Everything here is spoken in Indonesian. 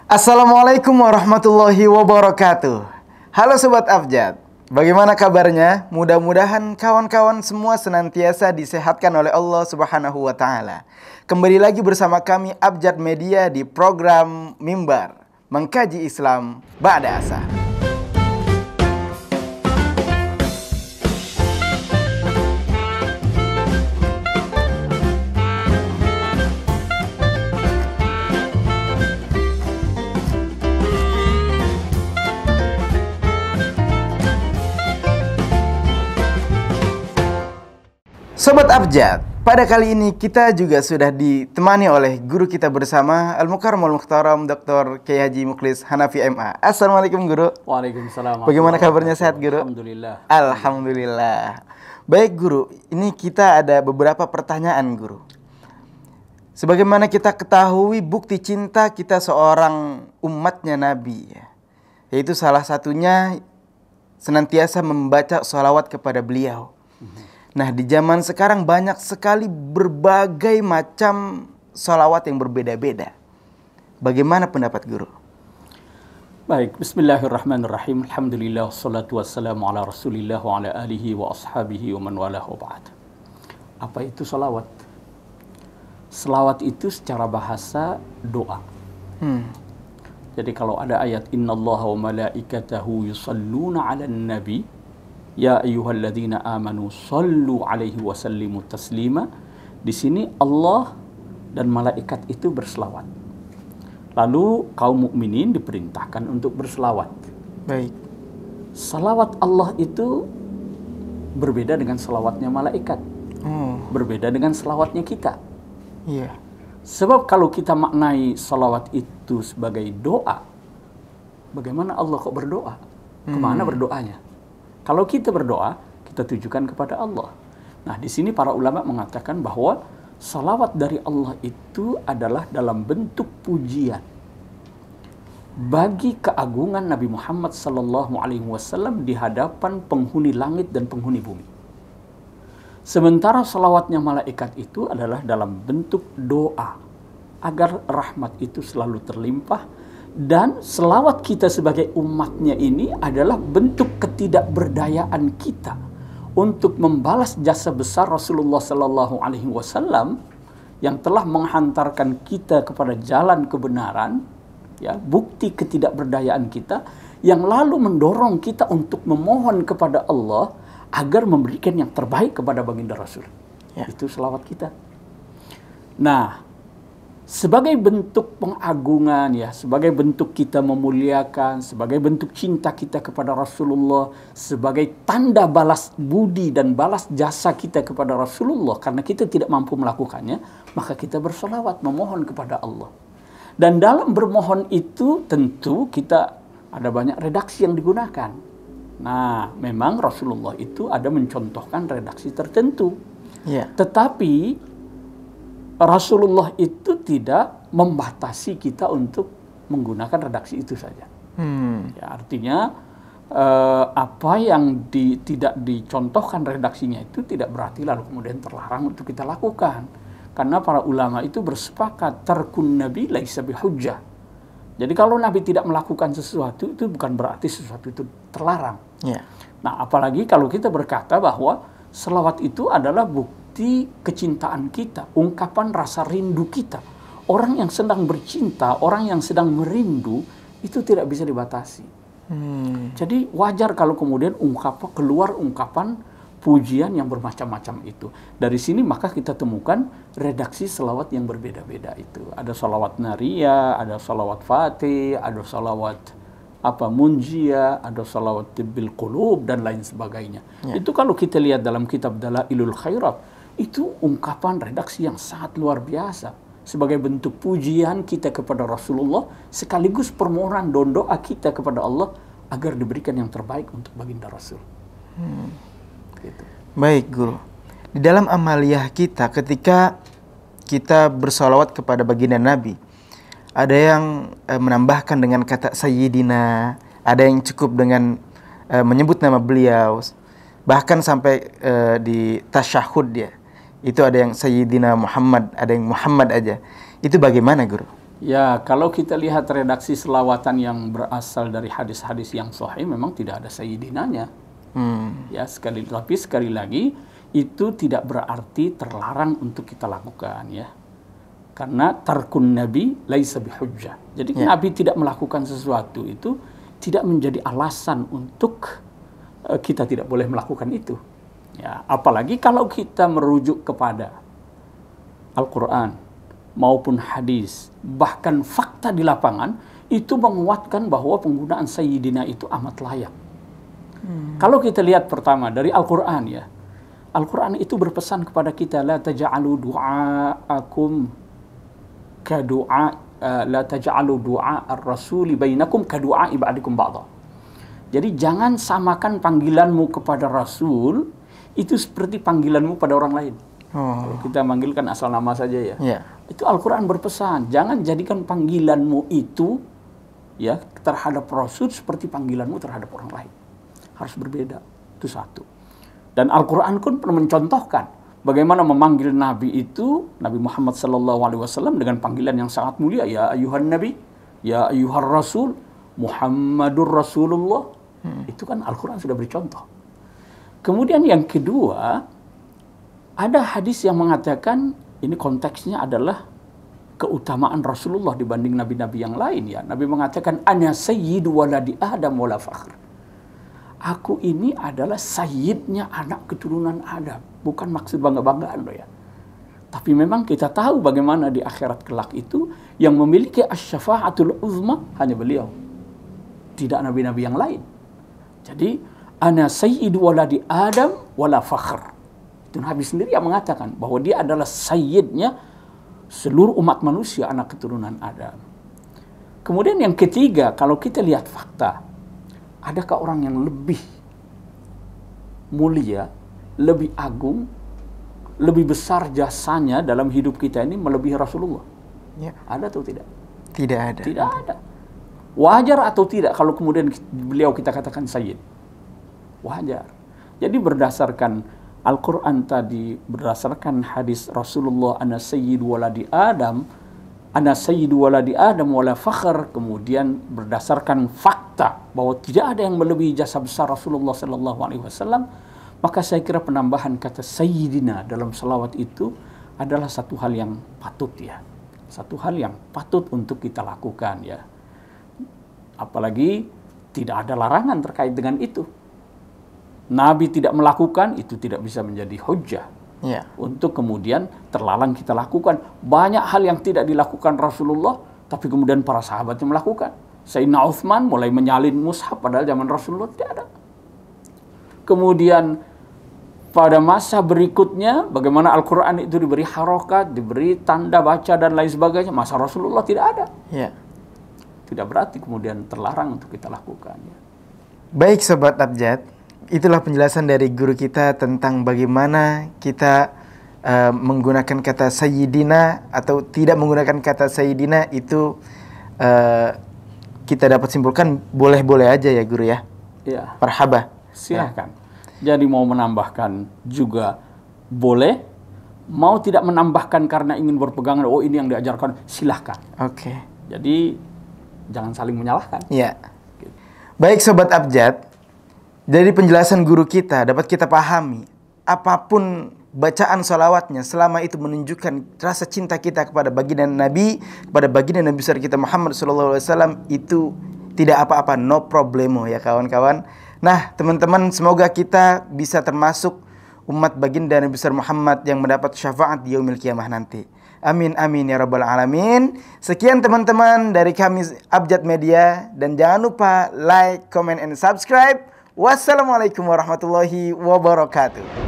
Assalamualaikum warahmatullahi wabarakatuh. Halo Sobat Abjad, bagaimana kabarnya? Mudah-mudahan kawan-kawan semua senantiasa disehatkan oleh Allah Subhanahu wa Ta'ala. Kembali lagi bersama kami Abjad Media di program Mimbar Mengkaji Islam Ba'da Asar. Sobat Abjad, pada kali ini kita juga sudah ditemani oleh guru kita bersama Al-Mukarramul Mukhtaram Dr. Kiai Haji Mukhlis Hanafi MA. Assalamualaikum Guru. Waalaikumsalam. Bagaimana kabarnya, sehat Guru? Alhamdulillah. Alhamdulillah. Baik Guru, ini kita ada beberapa pertanyaan Guru. Sebagaimana kita ketahui bukti cinta kita seorang umatnya Nabi, yaitu salah satunya senantiasa membaca sholawat kepada beliau. Nah, di zaman sekarang banyak sekali berbagai macam sholawat yang berbeda-beda. Bagaimana pendapat Guru? Baik, bismillahirrahmanirrahim. Alhamdulillah, wassalatu wassalamu ala rasulillah wa ala alihi wa ashabihi wa man walah wa ba'd. Apa itu sholawat? Sholawat itu secara bahasa doa. Jadi kalau ada ayat innallaha wa malaikatahu yusalluna 'alan nabi ya ayyuhalladzina amanu sallu alaihi wa sallimu taslima. Di sini Allah dan malaikat itu berselawat. Lalu kaum mukminin diperintahkan untuk berselawat. Baik. Salawat Allah itu berbeda dengan salawatnya malaikat. Berbeda dengan salawatnya kita. Iya. Sebab kalau kita maknai salawat itu sebagai doa, bagaimana Allah kok berdoa? Kemana berdoanya? Kalau kita berdoa, kita tujukan kepada Allah. Nah, di sini para ulama mengatakan bahwa salawat dari Allah itu adalah dalam bentuk pujian bagi keagungan Nabi Muhammad SAW di hadapan penghuni langit dan penghuni bumi. Sementara salawatnya malaikat itu adalah dalam bentuk doa agar rahmat itu selalu terlimpah. Dan selawat kita sebagai umatnya ini adalah bentuk ketidakberdayaan kita untuk membalas jasa besar Rasulullah Sallallahu Alaihi Wasallam yang telah menghantarkan kita kepada jalan kebenaran, ya, bukti ketidakberdayaan kita yang lalu mendorong kita untuk memohon kepada Allah agar memberikan yang terbaik kepada baginda Rasul. Ya. Itu selawat kita. Nah, sebagai bentuk pengagungan, ya, sebagai bentuk kita memuliakan, sebagai bentuk cinta kita kepada Rasulullah, sebagai tanda balas budi dan balas jasa kita kepada Rasulullah karena kita tidak mampu melakukannya, maka kita bersolawat memohon kepada Allah. Dan dalam bermohon itu tentu kita ada banyak redaksi yang digunakan. Nah, memang Rasulullah itu ada mencontohkan redaksi tertentu. Yeah. Tetapi Rasulullah itu tidak membatasi kita untuk menggunakan redaksi itu saja. Ya, artinya apa yang tidak dicontohkan redaksinya itu tidak berarti lalu kemudian terlarang untuk kita lakukan. Karena para ulama itu bersepakat tarkun nabi laisa bihujjah. Jadi kalau Nabi tidak melakukan sesuatu itu bukan berarti sesuatu itu terlarang. Yeah. Nah, apalagi kalau kita berkata bahwa selawat itu adalah bukti kecintaan kita, ungkapan rasa rindu kita. Orang yang sedang bercinta, orang yang sedang merindu, itu tidak bisa dibatasi. Jadi wajar kalau kemudian keluar ungkapan pujian yang bermacam-macam itu. Dari sini maka kita temukan redaksi selawat yang berbeda-beda itu. Ada selawat naria, ada selawat fatih, ada selawat munjia, ada salawat tibbil qulub dan lain sebagainya. Ya. Itu kalau kita lihat dalam kitab Dalailul Khairat, itu ungkapan redaksi yang sangat luar biasa sebagai bentuk pujian kita kepada Rasulullah sekaligus permohonan dan doa kita kepada Allah agar diberikan yang terbaik untuk baginda Rasul. Gitu. Baik Guru, di dalam amaliyah kita ketika kita bersolawat kepada baginda Nabi, ada yang menambahkan dengan kata Sayyidina, ada yang cukup dengan menyebut nama beliau, bahkan sampai di tasyahud dia. Itu ada yang Sayyidina Muhammad, ada yang Muhammad aja. Itu bagaimana Guru? Ya, kalau kita lihat redaksi selawatan yang berasal dari hadis-hadis yang sahih, memang tidak ada sayyidinanya. Ya, tapi sekali lagi itu tidak berarti terlarang untuk kita lakukan, ya. Karena tarkun nabi laisa bihujjah. Jadi nabi tidak melakukan sesuatu itu tidak menjadi alasan untuk kita tidak boleh melakukan itu. Ya, apalagi kalau kita merujuk kepada Al-Qur'an maupun hadis, bahkan fakta di lapangan itu menguatkan bahwa penggunaan sayyidina itu amat layak. Kalau kita lihat pertama dari Al-Qur'an, ya. Al-Qur'an itu berpesan kepada kita, la taj'alu du'aakum ka du'a la taj'alu du'a ar-rasuli bainakum ka du'a ibadikum ba'dha. Jadi jangan samakan panggilanmu kepada Rasul itu seperti panggilanmu pada orang lain. Kalau kita manggilkan asal nama saja, ya. Itu Al-Quran berpesan, jangan jadikan panggilanmu itu, ya, terhadap Rasul seperti panggilanmu terhadap orang lain. Harus berbeda. Itu satu. Dan Al-Quran pun pernah mencontohkan bagaimana memanggil Nabi itu, Nabi Muhammad SAW dengan panggilan yang sangat mulia, ya ayuhan Nabi, ya ayuhar Rasul, Muhammadur Rasulullah. Itu kan Al-Quran sudah beri contoh. Kemudian yang kedua, ada hadis yang mengatakan, ini konteksnya adalah keutamaan Rasulullah dibanding nabi-nabi yang lain, ya. Nabi mengatakan, ana sayyidu waladi Adam wala fakhr. Aku ini adalah sayyidnya anak keturunan Adam. Bukan maksud bangga-banggaan loh, ya. Tapi memang kita tahu bagaimana di akhirat kelak itu yang memiliki asy-syafa'atul uzma hanya beliau. Tidak nabi-nabi yang lain. Jadi, ana sayyidu waladi Adam wala fakhr. Itu Nabi sendiri yang mengatakan bahwa dia adalah sayyidnya seluruh umat manusia, anak keturunan Adam. Kemudian yang ketiga, kalau kita lihat fakta, adakah orang yang lebih mulia, lebih agung, lebih besar jasanya dalam hidup kita ini melebihi Rasulullah? Ya. Ada atau tidak? Tidak ada. Tidak ada. Wajar atau tidak kalau kemudian beliau kita katakan sayyid? Wajar. Jadi berdasarkan Al-Quran tadi, berdasarkan hadis Rasulullah, ana sayyidu waladi Adam, ana sayyidu waladi Adam wala fakhr, kemudian berdasarkan fakta bahwa tidak ada yang melebihi jasa besar Rasulullah SAW, maka saya kira penambahan kata sayyidina dalam salawat itu adalah satu hal yang patut, ya. Satu hal yang patut untuk kita lakukan, ya. Apalagi tidak ada larangan terkait dengan itu. Nabi tidak melakukan, itu tidak bisa menjadi hujjah. Ya. Untuk kemudian terlarang kita lakukan. Banyak hal yang tidak dilakukan Rasulullah, tapi kemudian para sahabatnya melakukan. Sayyidina Utsman mulai menyalin mushaf, padahal zaman Rasulullah tidak ada. Kemudian pada masa berikutnya, bagaimana Al-Quran itu diberi harokat, diberi tanda baca dan lain sebagainya. Masa Rasulullah tidak ada. Ya. Tidak berarti kemudian terlarang untuk kita lakukan. Ya. Baik Sobat Abjad, itulah penjelasan dari guru kita tentang bagaimana kita menggunakan kata sayyidina atau tidak menggunakan kata sayyidina itu kita dapat simpulkan boleh-boleh aja, ya guru, ya. Iya. Marhaba. Silahkan. Ya. Jadi mau menambahkan juga boleh, mau tidak menambahkan karena ingin berpegangan, oh ini yang diajarkan, silahkan. Oke. Jadi jangan saling menyalahkan. Ya. Baik Sobat Abjad, dari penjelasan guru kita dapat kita pahami, apapun bacaan salawatnya selama itu menunjukkan rasa cinta kita kepada baginda Nabi, kepada baginda Nabi besar kita Muhammad SAW, itu tidak apa-apa, no problemo, ya kawan-kawan. Nah teman-teman, semoga kita bisa termasuk umat baginda Nabi besar Muhammad yang mendapat syafaat di yaumil kiamah nanti. Amin amin ya rabbal alamin. Sekian teman-teman dari kami Abjad Media, dan jangan lupa like, comment, and subscribe. Wassalamualaikum warahmatullahi wabarakatuh.